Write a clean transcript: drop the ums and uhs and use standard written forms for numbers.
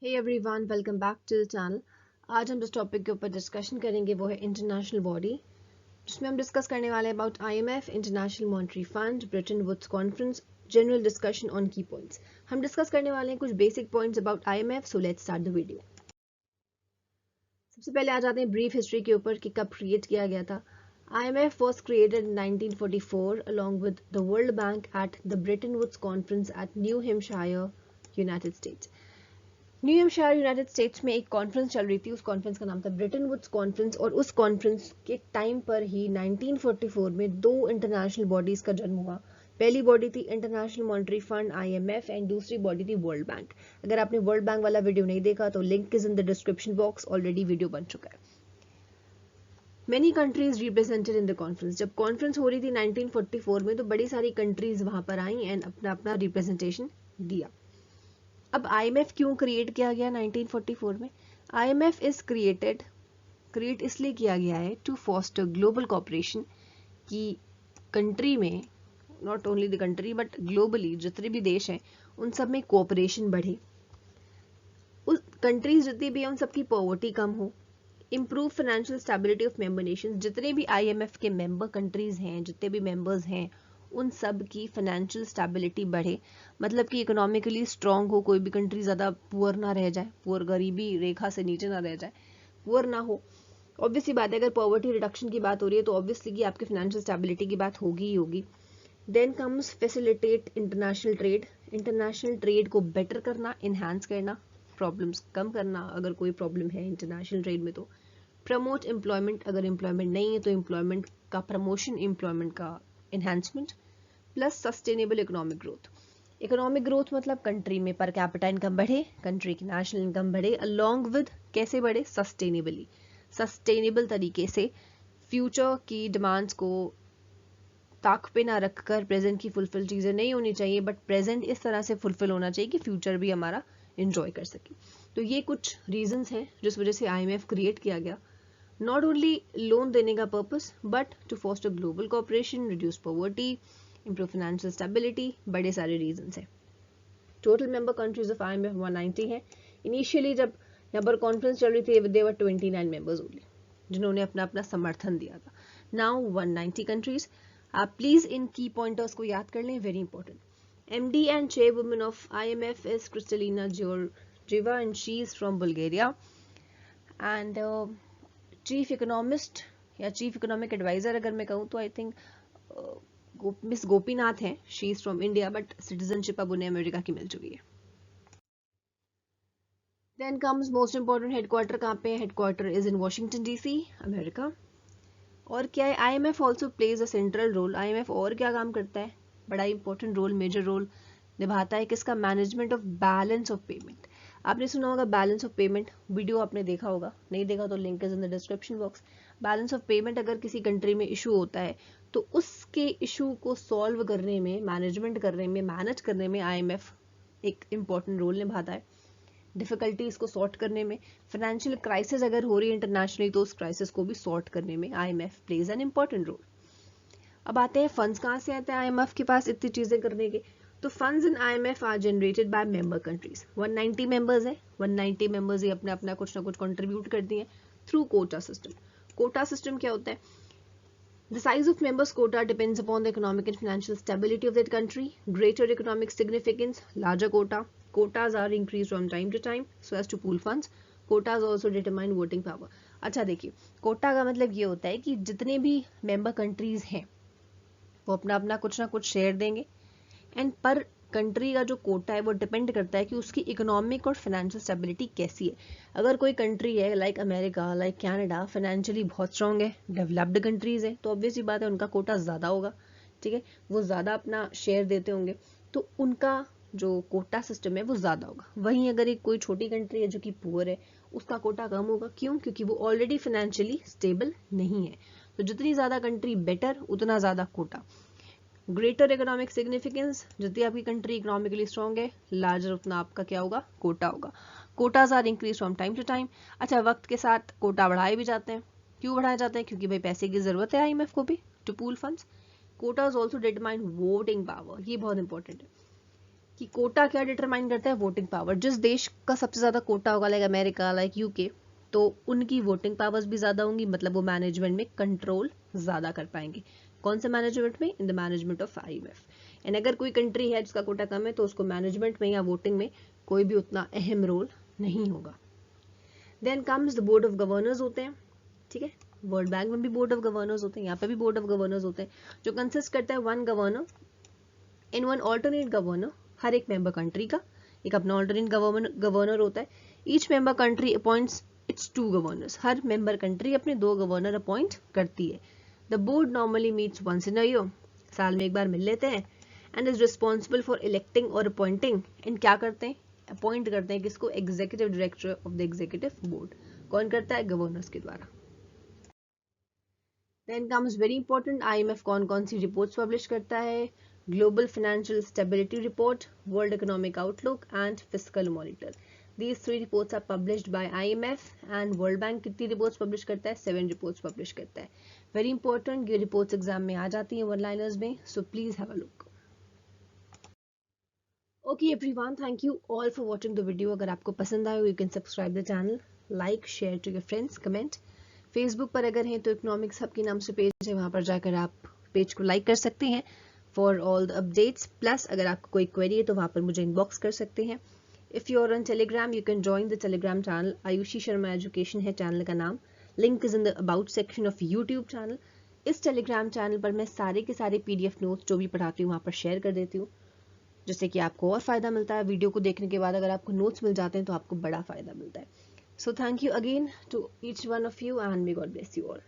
Hey everyone, welcome back to the channel. आज हम जिस टॉपिक के ऊपर डिस्कशन करेंगे वो है इंटरनेशनल बॉडी, जिसमें हम डिस्कस करने वाले हैं about IMF, international monetary fund, Bretton Woods conference, general discussion on key points. हम डिस्कस करने वाले हैं कुछ basic points about IMF, so let's start the video. सबसे पहले आ जाते हैं ब्रीफ हिस्ट्री के ऊपर कि कब क्रिएट किया गया था। IMF was created in 1944 along with the World Bank at the Bretton Woods Conference at New Hampshire, United States। New Hampshire United states में एक कॉन्फ्रेंस चल रही थी। उस कॉन्फ्रेंस का नाम था ब्रिटन वुड्स कॉन्फ्रेंस, और उस कॉन्फ्रेंस के टाइम पर ही 1944 में दो इंटरनेशनल बॉडीज का जन्म हुआ। पहली बॉडी थी international monetary fund IMF and दूसरी बॉडी थी वर्ल्ड बैंक। अगर आपने वर्ल्ड बैंक वाला वीडियो नहीं देखा तो link is in the description box, already video बन चुका है। Many countries represented in the conference. जब कॉन्फ्रेंस हो रही थी 1944 में, तो बड़ी सारी कंट्रीज वहां पर आई एंड अपना अपना रिप्रेजेंटेशन दिया। अब IMF क्यों क्रिएट किया गया 1944 में? IMF इज क्रिएट इसलिए किया गया है टू फॉस्टर ग्लोबल कॉपरेशन, कि कंट्री में, not only the country but globally जितने भी देश हैं उन सब में कोऑपरेशन बढ़े, उस कंट्रीज जितनी भी हैं उन सबकी पॉवर्टी कम हो, improve financial stability of member Nations. जितने भी IMF के मेंबर कंट्रीज हैं, जितने भी मेंबर्स हैं, उन सब की फाइनेंशियल स्टेबिलिटी बढ़े, मतलब कि इकोनॉमिकली स्ट्रांग हो, कोई भी कंट्री ज़्यादा पुअर ना रह जाए, पुअर गरीबी रेखा से नीचे ना रह जाए, पुअर ना हो। ऑब्वियसली बात है, अगर पॉवर्टी रिडक्शन की बात हो रही है तो ऑब्वियसली कि आपकी फाइनेंशियल स्टेबिलिटी की बात होगी ही होगी। Then comes facilitate international trade. International trade को बेटर करना, इन्हांस करना, प्रॉब्लम्स कम करना अगर कोई प्रॉब्लम है इंटरनेशनल ट्रेड में तो। प्रमोट एम्प्लॉयमेंट, अगर एम्प्लॉयमेंट नहीं है तो एम्प्लॉयमेंट का प्रमोशन, एम्प्लॉयमेंट का enhancement. Plus sustainable economic growth. Economic growth मतलब कंट्री में पर कैपिटा इनकम बढ़े, कंट्री की नेशनल इनकम बढ़े, अलोंग विद कैसे बढ़े? सस्टेनेबली, सस्टेनेबल तरीके से। फ्यूचर की डिमांड्स को ताक पे ना रखकर प्रेजेंट की फुलफिल चीज़ें नहीं होनी चाहिए, बट प्रेजेंट इस तरह से फुलफिल होना चाहिए कि फ्यूचर भी हमारा इंजॉय कर सके। तो ये कुछ रीजंस हैं जिस वजह से IMF क्रिएट किया गया। नॉट ओनली लोन देने का purpose, but to foster global cooperation, reduce poverty, improve financial stability, बड़े सारे रीजंस हैं। Total member countries of IMF 190 है। इनिशियली जब यहाँ पर कॉन्फ्रेंस चल रही थी देवर 29 मेंबर्स ओनली जिन्होंने अपना अपना समर्थन दिया था। Now 190 countries. आप प्लीज इन की पॉइंटर्स को याद कर लें, very important. MD and chairwoman of IMF is Kristalina Georgieva and she is from Bulgaria. And chief economist या चीफ इकोनॉमिक एडवाइजर अगर मैं कहूँ तो आई थिंक मिस गोपीनाथ हैं। She is from India but citizenship अब उन्हें अमेरिका की मिल चुकी है। Then comes most important, headquarter कहाँ पे है? Headquarter is in Washington DC, America. और क्या है? IMF also plays a central role. IMF और क्या काम करता है? बड़ा इंपॉर्टेंट रोल, मेजर रोल निभाता है। किसका? Management of balance of payment. आपने सुना होगा बैलेंस ऑफ पेमेंट, वीडियो आपने देखा होगा, नहीं देखा तो link is in the description box. Balance of payment अगर किसी कंट्री में इशू होता है तो उसके इशू को सॉल्व करने में, मैनेजमेंट करने में, मैनेज करने में IMF एक इंपॉर्टेंट रोल निभाता है। डिफिकल्टीज को सॉर्ट करने में, फाइनेंशियल क्राइसिस अगर हो रही है इंटरनेशनली तो उस क्राइसिस को भी सॉर्ट करने में IMF plays an important role. अब आते हैं फंड्स कहाँ से आते हैं IMF के पास इतनी चीजें करने के? तो funds in IMF are generated by member countries. 190 members है, 190 मेंबर्स ही अपने अपना कुछ ना कुछ कंट्रीब्यूट करती हैं through quota system. Quota system क्या होता है? The size of members' quota depends upon the economic and financial stability of that country. Greater economic significance, larger quota. Quotas are increased from time to time so as to pool funds. Quotas also determine voting power. अच्छा देखिए, कोटा का मतलब ये होता है कि जितने भी मेंबर कंट्रीज हैं वो अपना अपना कुछ ना कुछ शेयर देंगे, एंड पर कंट्री का जो कोटा है वो डिपेंड करता है कि उसकी इकोनॉमिक और फाइनेंशियल स्टेबिलिटी कैसी है। अगर कोई कंट्री है like America, like Canada, financially बहुत स्ट्रांग है, डेवलप्ड कंट्रीज है, तो ऑब्वियसली बात है उनका कोटा ज़्यादा होगा, ठीक है, वो ज़्यादा अपना शेयर देते होंगे, तो उनका जो कोटा सिस्टम है वो ज़्यादा होगा। वहीं अगर एक कोई छोटी कंट्री है जो कि पुअर है, उसका कोटा कम होगा। क्यों? क्योंकि वो ऑलरेडी फाइनेंशियली स्टेबल नहीं है। तो जितनी ज़्यादा कंट्री बेटर, उतना ज़्यादा कोटा। ग्रेटर इकोनॉमिक सिग्निफिकेंस, जितनी आपकी कंट्री इकोनॉमिकली स्ट्रॉन्ग है, लार्जर उतना आपका क्या होगा? कोटा होगा। Quotas are increase from time to time. अच्छा, वक्त के साथ कोटा बढ़ाए भी जाते हैं। क्यों बढ़ाए जाते हैं? क्योंकि भाई पैसे की जरूरत है IMF को भी to pool funds. Quotas also determine voting power, ये बहुत इंपॉर्टेंट है। कि कोटा क्या डिटरमाइन करता है, वोटिंग पावर। जिस देश का सबसे ज़्यादा कोटा होगा, लाइक अमेरिका, लाइक यूके, तो उनकी वोटिंग पावर्स भी ज़्यादा होंगी, मतलब वो मैनेजमेंट में कंट्रोल ज़्यादा कर पाएंगे। कौन से मैनेजमेंट में? In the management of IMF। And अगर कोई कंट्री है जिसका कोटा कम है तो उसको मैनेजमेंट में या वोटिंग में कोई भी उतना अहम रोल नहीं होगा। Then comes the board of governors होते हैं, ठीक है। वर्ल्ड बैंक में भी बोर्ड ऑफ गवर्नर्स होते हैं, यहाँ पे भी बोर्ड ऑफ गवर्नर्स होते हैं, जो कंसिस्ट करता है one governor in one alternate governor. हर एक मेंबर कंट्री का एक अपना ऑल्टरनेट गवर्नर होता है। Each member country appoints its 2 governors. हर मेंबर कंट्री अपने 2 गवर्नर अपॉइंट करती है। The board normally meets once in a year, साल में एक बार मिल लेते हैं। And is responsible for electing और अपॉइंटिंग। एंड क्या करते हैं? अपॉइंट करते हैं किसको? Executive director of the executive board. कौन करता है? गवर्नर्स के द्वारा। Then comes very important, IMF कौन कौन सी रिपोर्ट्स पब्लिश करता है? Global financial stability report, world economic outlook and fiscal monitor. These 3 reports are published by IMF and World Bank कितनी रिपोर्ट्स पब्लिश करता है? 7 रिपोर्ट्स पब्लिश करता है। वेरी इंपॉर्टेंट, ये रिपोर्ट्स एग्जाम में आ जाती हैं वन लाइनर्स में, so please have a look. Okay everyone, thank you all for watching the video. अगर आपको पसंद आए, you can subscribe the channel, like share to your friends, comment. Facebook पर अगर हैं तो इकोनॉमिक्स हब के नाम से पेज है, वहां पर जाकर आप पेज को लाइक कर सकते हैं for all the updates. Plus अगर आपको कोई क्वेरी है तो वहां पर मुझे इनबॉक्स कर सकते हैं। If you are on Telegram, you can join the Telegram channel, Aayushi Sharma education है चैनल का नाम। Link is in the about section of YouTube channel. इस टेलीग्राम चैनल पर मैं सारे के सारे PDF नोट्स जो भी पढ़ाती हूँ वहां पर शेयर कर देती हूँ, जिससे कि आपको और फायदा मिलता है। वीडियो को देखने के बाद अगर आपको नोट्स मिल जाते हैं तो आपको बड़ा फायदा मिलता है। So thank you again to each one of you and may God bless you all.